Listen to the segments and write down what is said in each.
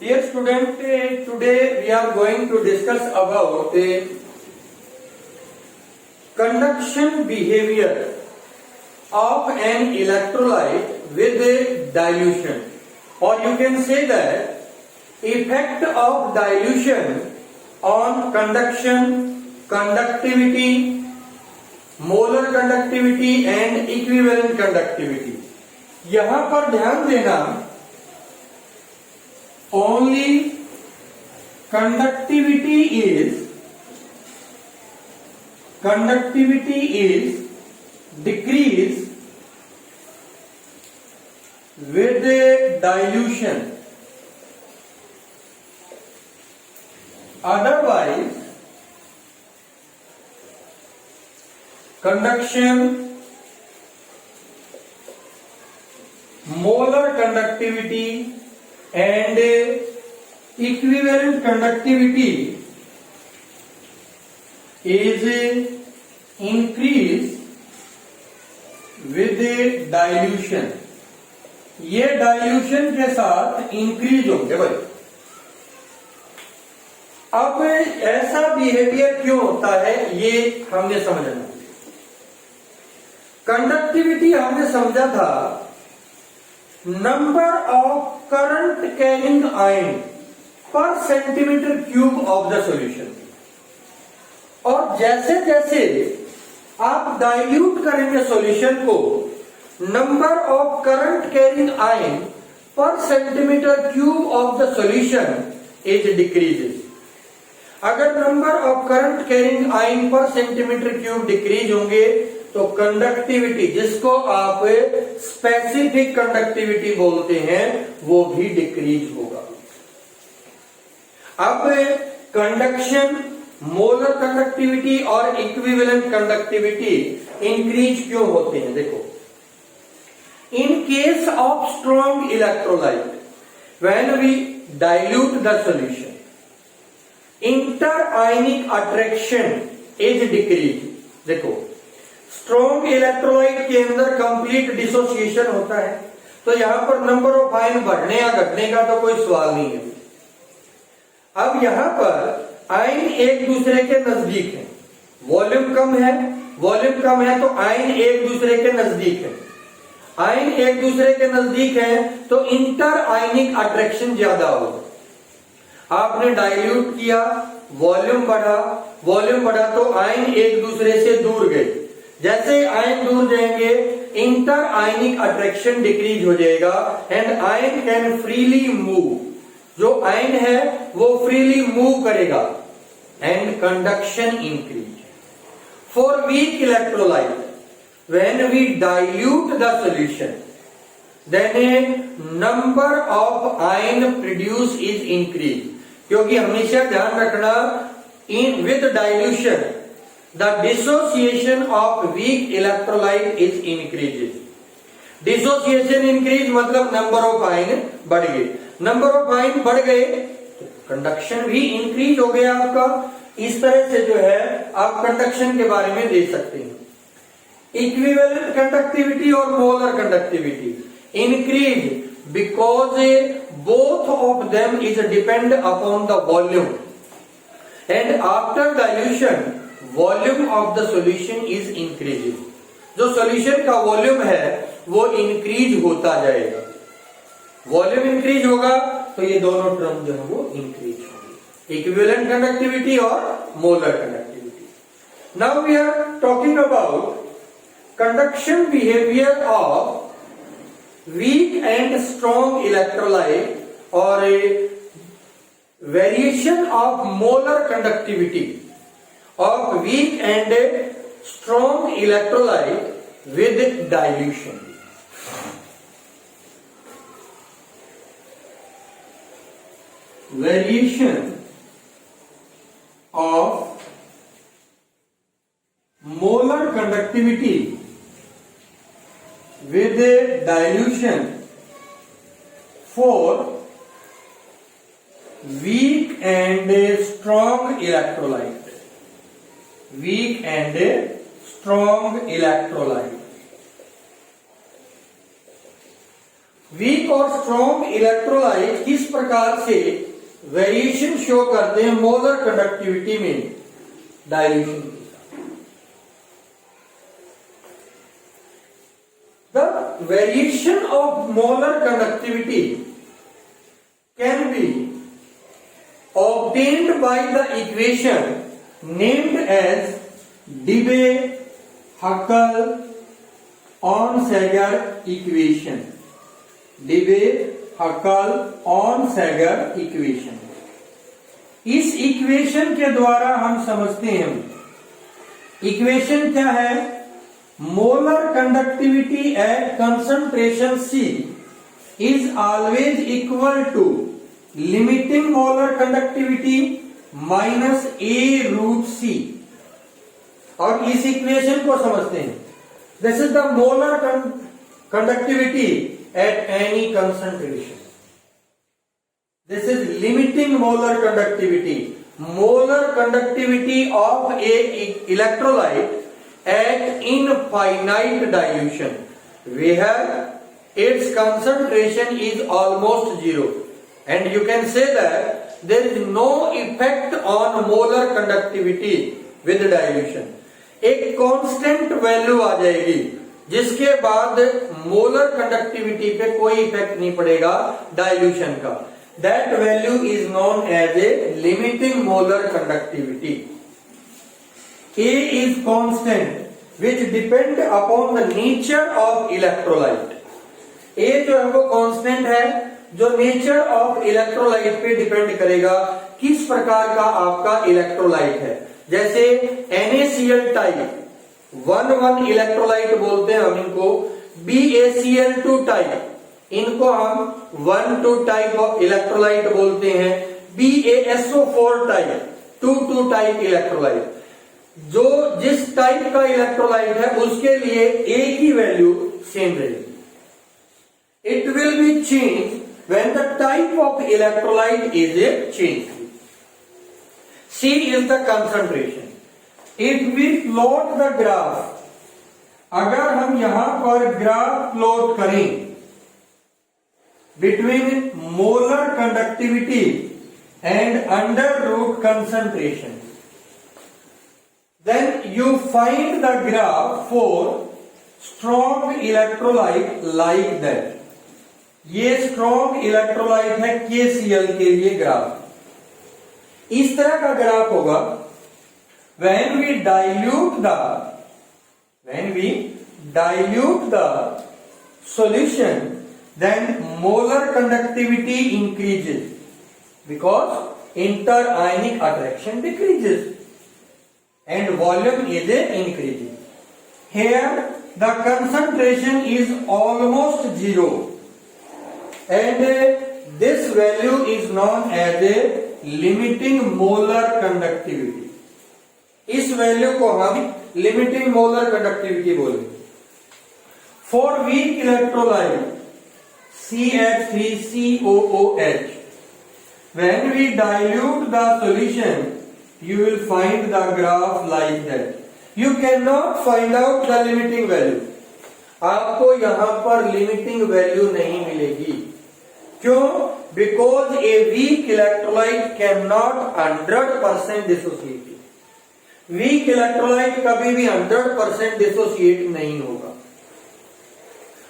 Dear student, today we are going to discuss about conduction behavior of an electrolyte with a dilution, or you can say that effect of dilution on conduction, conductivity, molar conductivity and equivalent conductivity. यहां पर ध्यान देना, only conductivity is decreased with a dilution. Otherwise, conduction, molar conductivity and equivalent conductivity is increased with a dilution. ये dilution के साथ increase होंगे भाई. अब ऐसा बिहेवियर क्यों होता है ये हमने समझना. कंडक्टिविटी हमने समझा था number of current carrying ion per centimetre cube of the solution. और जैसे जैसे आप डाइल्यूट करेंगे सॉल्यूशन को, number of current carrying ion per centimetre cube of the solution is decreases. अगर number of current carrying ion per centimetre cube decrease होंगे तो conductivity, जिसको आप स्पेसिफिक कंडक्टिविटी बोलते हैं, वो भी डिक्रीज होगा. अब कंडक्शन, मोलर कंडक्टिविटी और इक्विवेलेंट कंडक्टिविटी इंक्रीज क्यों होते हैं. देखो, in case of strong electrolyte, when we dilute the solution, inter ionic attraction is decrease. देखो, स्ट्रॉन्ग इलेक्ट्रोलाइट के अंदर कंप्लीट डिसोसिएशन होता है, तो यहां पर नंबर ऑफ आयन बढ़ने या घटने का तो कोई सवाल नहीं है. अब यहां पर आयन एक दूसरे के नजदीक है, वॉल्यूम कम है तो आयन एक दूसरे के नजदीक है. आयन एक दूसरे के नजदीक है तो इंटर आयनिक अट्रैक्शन ज्यादा होगा. आपने डाइल्यूट किया, वॉल्यूम बढ़ा तो आयन एक दूसरे से दूर गए. जैसे आयन दूर जाएंगे, इंटर आयनिक अट्रैक्शन डिक्रीज हो जाएगा and ion can freely move. जो आयन है वो फ्रीली मूव करेगा and conduction increase. For weak electrolyte, when we dilute the solution, then a number of ion produce is increase. क्योंकि हमेशा ध्यान रखना, in with dilution the dissociation of weak electrolyte is increases. Dissociation increase मतलब number of ion बढ़ गए. Number of ion बढ़ गए तो कंडक्शन भी इंक्रीज हो गया आपका. इस तरह से जो है आप कंडक्शन के बारे में देख सकते हैं. इक्विवेलेंट कंडक्टिविटी और molar conductivity increase because both of them is depend upon the volume, and after dilution volume of the solution is increasing. जो solution का वॉल्यूम है वो इंक्रीज होता जाएगा. वॉल्यूम इंक्रीज होगा तो ये दोनों टर्म जो है वो इंक्रीज होंगे, इक्विवेलेंट कंडक्टिविटी और molar conductivity. Now we are talking about conduction behaviour of weak and strong electrolyte or a variation of molar conductivity of weak and strong electrolyte with dilution. Variation of molar conductivity with a dilution for weak and strong electrolyte. Weak and strong electrolyte. Weak और strong electrolyte किस प्रकार से variation show करते हैं molar conductivity में dilution के साथ। The variation of molar conductivity can be obtained by the equation named as Debye-Huckel-Onsager equation. Debye-Huckel-Onsager equation. इस इक्वेशन के द्वारा हम समझते हैं, इक्वेशन क्या है, molar conductivity at concentration C is always equal to limiting molar conductivity minus A√C। और इस इक्वेशन को समझते हैं, this is the molar conductivity at any concentration. This is limiting molar conductivity, molar conductivity of a electrolyte at infinite dilution where its concentration is almost zero. And you can say that there is no effect on molar conductivity with dilution. एक constant value आ जाएगी जिसके बाद molar conductivity पे कोई effect नहीं पड़ेगा dilution का। That value is known as a limiting molar conductivity. A is constant which depend upon the nature of electrolyte. A जो है वो कांस्टेंट है जो नेचर ऑफ इलेक्ट्रोलाइट पे डिपेंड करेगा, किस प्रकार का आपका इलेक्ट्रोलाइट है। जैसे NaCl टाइप 1,1 इलेक्ट्रोलाइट बोलते हैं हम इनको, BaCl2 टाइप इनको हम 1,2 टाइप ऑफ इलेक्ट्रोलाइट बोलते हैं, BaSO4 टाइप 2,2 टाइप इलेक्ट्रोलाइट। जो जिस टाइप का इलेक्ट्रोलाइट है उसके लिए A की वैल्यू सेम रहेगी। It will be changed when the type of electrolyte is changed. C is the concentration. If we plot the graph, अगर हम यहां पर ग्राफ प्लॉट करें between molar conductivity and under root concentration, then you find the graph for strong electrolyte like that. ये strong electrolyte है KCl के लिए graph इस तरह का ग्राफ होगा। when we dilute the solution, then molar conductivity increases because interionic attraction decreases and volume is increasing. Here the concentration is almost zero and this value is known as a limiting molar conductivity. इस value को हम limiting molar conductivity बोलेंगे। For weak electrolyte CH3COOH, when we dilute the solution, you will find the graph like that. You cannot find out the limiting value. आपको यहां पर limiting value नहीं मिलेगी। क्यों? Because a weak electrolyte cannot 100% dissociate. Weak electrolyte कभी भी 100% dissociate नहीं होगा।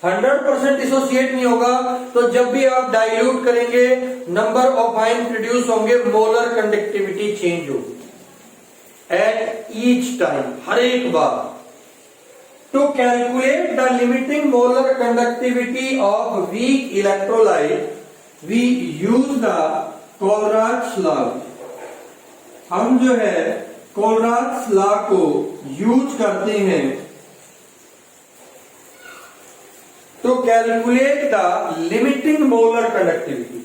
100% डिसोसिएट नहीं होगा तो जब भी आप डाइल्यूट करेंगे नंबर ऑफ आयन प्रोड्यूस होंगे, मोलर कंडक्टिविटी चेंज होगी एट ईच टाइम, हर एक बार। To calculate the limiting molar conductivity of weak electrolyte we use the Kohlrausch law. हम जो है कोलराज लॉ को यूज करते हैं to calculate the limiting molar conductivity.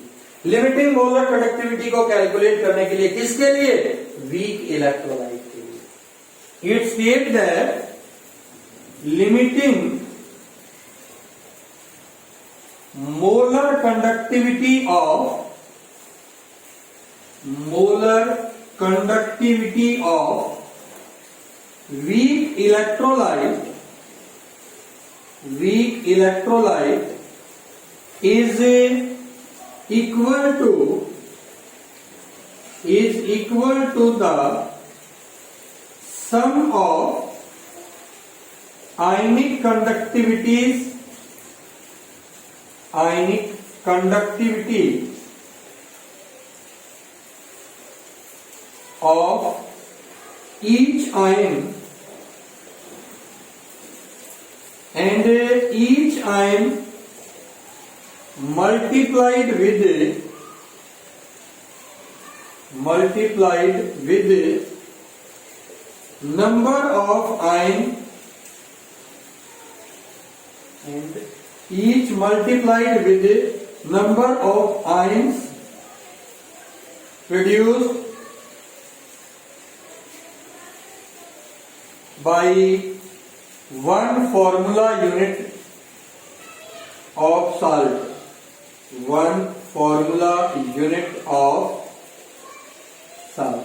Limiting molar conductivity को कैलकुलेट करने के लिए किसके लिए? वीक इलेक्ट्रोलाइट के लिए। It state that limiting molar conductivity of weak electrolyte is equal to the sum of ionic conductivity of each ion and each ion multiplied with number of ion and each multiplied with number of ions produced by one formula unit of salt. One formula unit of salt.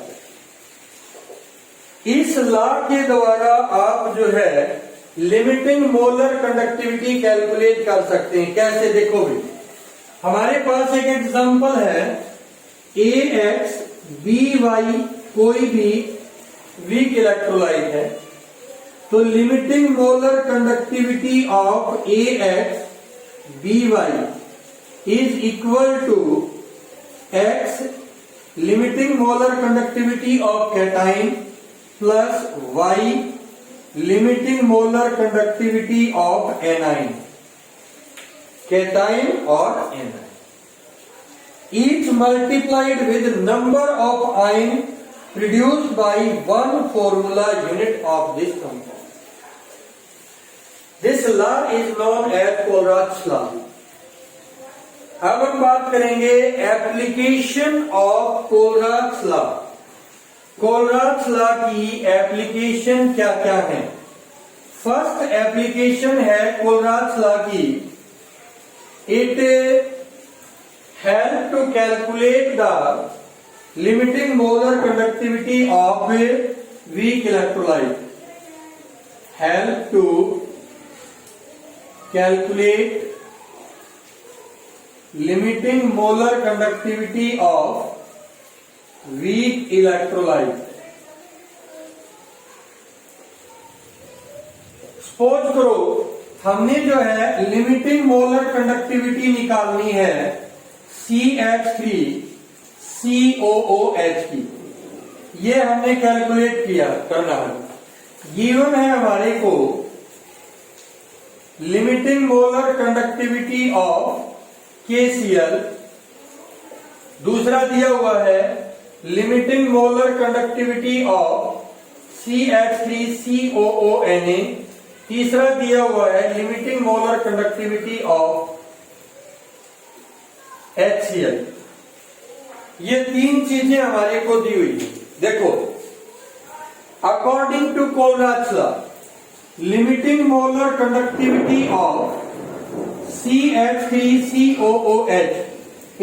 इस law के द्वारा आप जो है limiting molar conductivity calculate कर सकते हैं। कैसे, देखो भी हमारे पास एक एग्जांपल है AX BY कोई भी वीक इलेक्ट्रोलाइट है, तो limiting molar conductivity of AX BY is equal to X limiting molar conductivity of cation plus Y limiting molar conductivity of anion, cation or anion, each multiplied with number of ion produced by one formula unit of this compound. This law is known as Colrat's law. अब हम बात करेंगे application of Kohlrausch law. Kohlrausch law की application क्या क्या है? First application है Kohlrausch law की, it help to calculate the limiting molar conductivity of weak electrolyte, help to calculate limiting molar conductivity of weak electrolyte. Suppose करो हमने जो है लिमिटिंग मोलर कंडक्टिविटी निकालनी है CH3COOH की, ये हमने कैलकुलेट किया करना है। गिवन है हमारे को limiting molar conductivity of KCl, दूसरा दिया हुआ है limiting molar conductivity of CH3COONA, तीसरा दिया हुआ है limiting molar conductivity of HCl। ये तीन चीजें हमारे को दी हुई है। देखो, according to Kohlrausch law, limiting molar conductivity of CH3COOH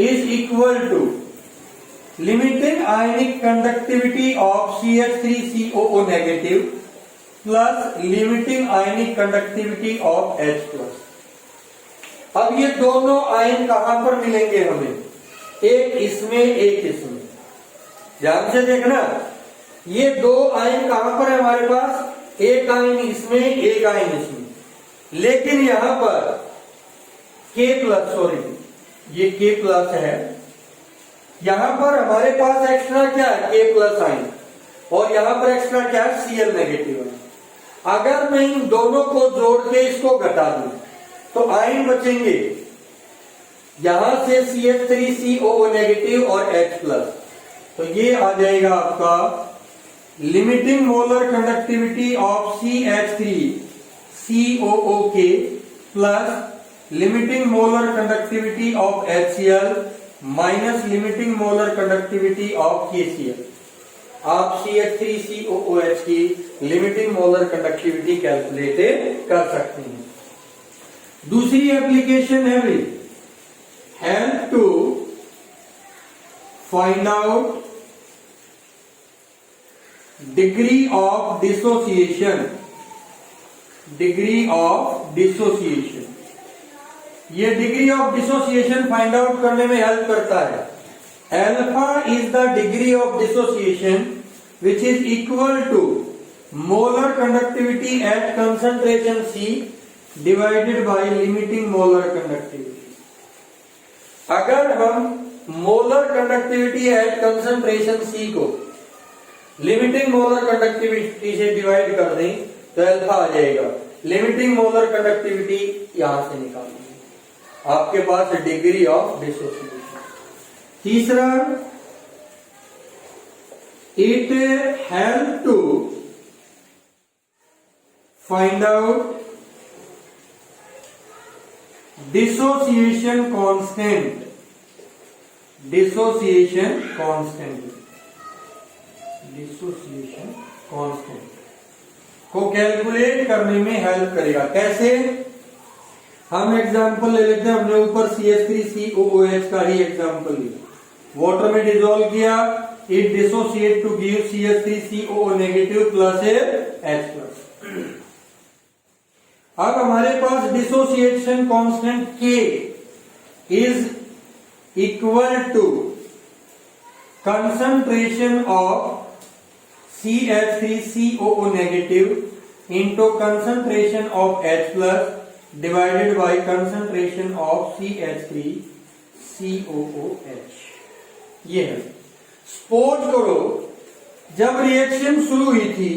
is equal to limiting ionic conductivity of CH3COO negative plus limiting ionic conductivity of H plus। अब ये दोनों आयन कहां पर मिलेंगे हमें? एक इसमें, एक इसमें। ध्यान से देखना, ये दो आयन कहां पर है हमारे पास? एक आयन इसमें, एक आयन इसमें। लेकिन यहां पर K प्लस, सॉरी ये K प्लस है, यहां पर हमारे पास एक्स्ट्रा क्या है? K प्लस आयन, और यहां पर एक्स्ट्रा क्या है? Cl नेगेटिव है। अगर मैं इन दोनों को जोड़ के इसको घटा दूं तो आयन बचेंगे यहां से CH3COO नेगेटिव और H प्लस, तो ये आ जाएगा आपका limiting molar conductivity of CH3COOK plus limiting molar conductivity of HCl minus limiting molar conductivity of KCl। आप CH3COOH की लिमिटिंग मोलर कंडक्टिविटी कैलकुलेट कर सकते हैं। दूसरी एप्लीकेशन है भी, help to find out degree of dissociation, degree of dissociation. ये degree of dissociation find out करने में हेल्प करता है। Alpha is the degree of dissociation which is equal to molar conductivity at concentration C divided by limiting molar conductivity. अगर हम molar conductivity at concentration C को limiting molar conductivity से divide कर दें तो अल्फा आ जाएगा। लिमिटिंग मोलर कंडक्टिविटी यहां से निकालेंगे, आपके पास डिग्री ऑफ डिसोसिएशन। तीसरा, it help to find out dissociation constant. Dissociation constant को कैलकुलेट करने में हेल्प करेगा। कैसे? हम एग्जांपल ले लेते हैं। हमने ऊपर CH3COOH का ही एग्जांपल लिया, वाटर में डिसॉल्व किया, it dissociate to give CH3COO negative plus H plus. अब हमारे पास dissociation constant K is equal to concentration of CH3COO negative into concentration of H plus divided by concentration of CH3COOH। ये है। Suppose करो जब reaction शुरू हुई थी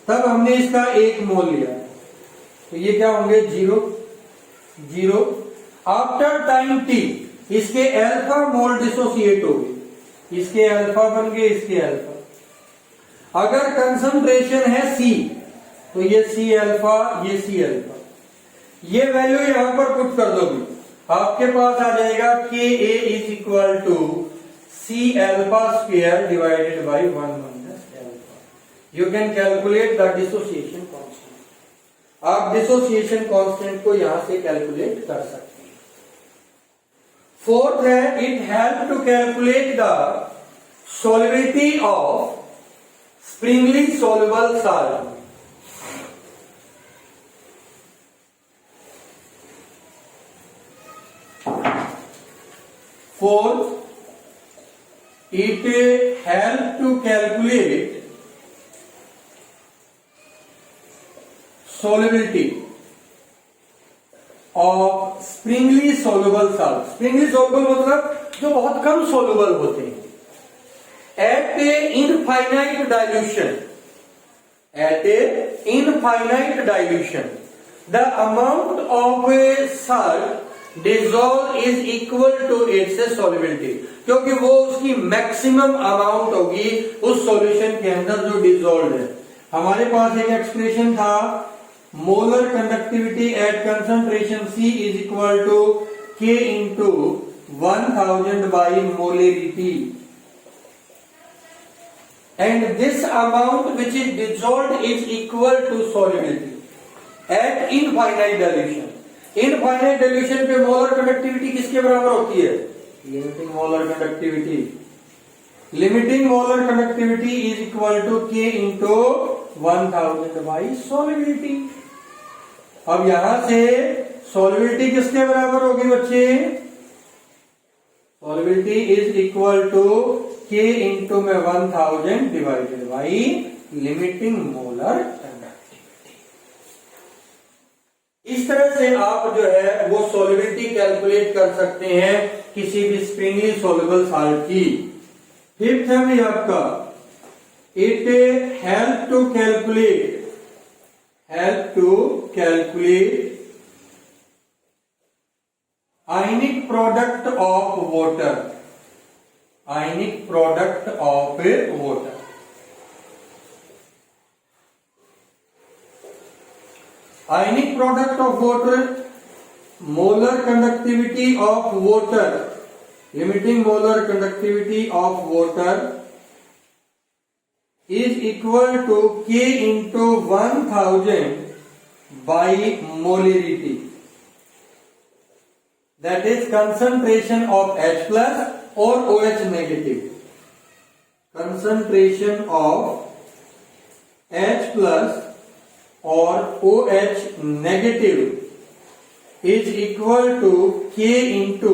तब हमने इसका 1 मोल लिया, तो ये क्या होंगे? 0। आफ्टर टाइम T इसके अल्फा मोल डिसोसिएट हो गए, इसके अल्फा बन गए, इसके अल्फा। अगर कंसंट्रेशन है C तो ये C अल्फा, ये C अल्फा। ये वैल्यू यहां पर पुट कर दोगे, आपके पास आ जाएगा Ka is equal to C alpha square divided by 1 minus alpha. You can calculate the dissociation constant. आप डिसोसिएशन कांस्टेंट को यहां से कैलकुलेट कर सकते हैं। फोर्थ है, it help to calculate the solubility of springly soluble salt। Fourth, it helps to calculate solubility of springly soluble salt। springly soluble मतलब जो बहुत कम soluble होते हैं। At a infinite dilution, the amount of salt dissolved is equal to its solubility। क्योंकि वो उसकी maximum amount होगी उस सॉल्यूशन के अंदर जो डिसॉल्व है। हमारे पास एक एक्सप्रेशन था, molar conductivity at concentration C is equal to K into 1000 by molarity, and this amount which is dissolved is equal to solubility at infinite dilution। infinite dilution पे मोलर कंडक्टिविटी किसके बराबर होती है? Limiting molar conductivity. Limiting molar conductivity is equal to K into 1000 by solubility. अब यहां से solubility किसके बराबर होगी बच्चे? Solubility is equal to K into में 1000 divided by limiting molar conductivity. इस तरह से आप जो है वो सॉल्युबिलिटी कैलकुलेट कर सकते हैं किसी भी स्प्रिंगली सॉल्युबल साल्ट की। फिफ्थ है भी आपका, it help to calculate ionic product of water. Ionic product of water. Ionic product of water, molar conductivity of water, limiting molar conductivity of water is equal to K into 1000 by molarity, that is concentration of H plus और OH negative. Concentration of H plus और OH negative is equal to K into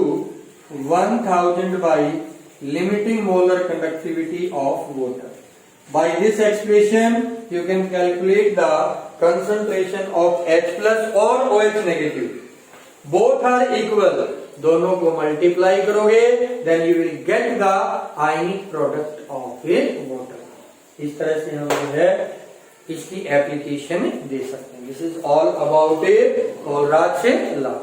1000 by limiting molar conductivity of water. By this expression you can calculate the concentration of H plus or OH negative. Both are equal. दोनों को multiply करोगे then you will get the ionic product of a water. इस तरह से हम जो है इसकी एप्लीकेशन दे सकते हैं। This is all about a Kohlrausch law.